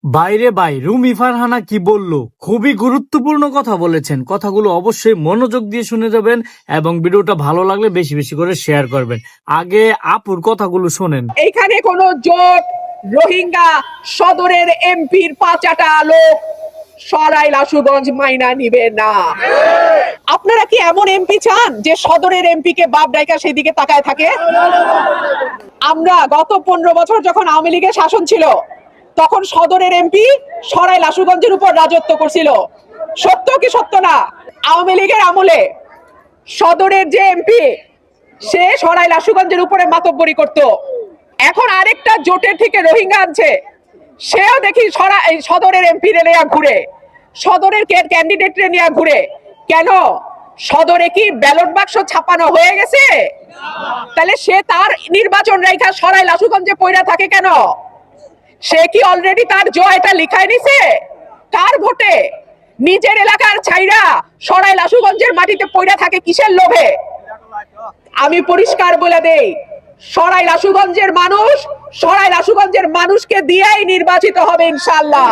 বাইরে ভাই, রুমি ফারহানা কি বলল? খুবই গুরুত্বপূর্ণ কথা বলেছেন। কথাগুলো অবশ্যই মনোযোগ দিয়ে শুনে যাবেন এবং ভিডিওটা ভালো লাগলে বেশি বেশি করে শেয়ার করবেন। আগে আপুর কথাগুলো শোনেন। এইখানে কোনো জোট রোহিঙ্গা সদরের এমপির পাঁচাটা লোক সরাইল আশুগঞ্জ মাইনা নিবে না। আপনারা কি এমন এমপি চান যে সদরের এমপি কে বাপ ডাইকা সেদিকে তাকায় থাকে? আমরা গত 15 বছর যখন আওয়ামী লীগের শাসন ছিল তখন সদরের এমপি সরাইল আশুগঞ্জের উপর রাজত্ব করছিল। সত্য কি সত্য না? আওয়ামী লীগের আমলে সদরের যে এমপি সে সরাইল আশুগঞ্জের উপরে মাতব্বরি করত। এখন আরেকটা জোটের থেকে রোহিঙ্গা আনছে, সেও দেখি সদরের এমপি রে নিয়ে ঘুরে, সদরের ক্যান্ডিডেট রে নিয়ে ঘুরে। কেন? সদরে কি ব্যালট বাক্স ছাপানো হয়ে গেছে? তাহলে সে তার নির্বাচন রেখা সরাইল আশুগঞ্জে পয়রা থাকে কেন? সে কি অলরেডি তার জয়টা লিখায় নিছে? কার ভোটে? নিজের এলাকার ছাইরা সরাইল আশুগঞ্জের মাটিতে পয়রা থাকে কিসের লোভে? আমি পরিষ্কার বলে দেই, সরাইল আশুগঞ্জের মানুষকে দিয়েই নির্বাচিত হবে ইনশাআল্লাহ।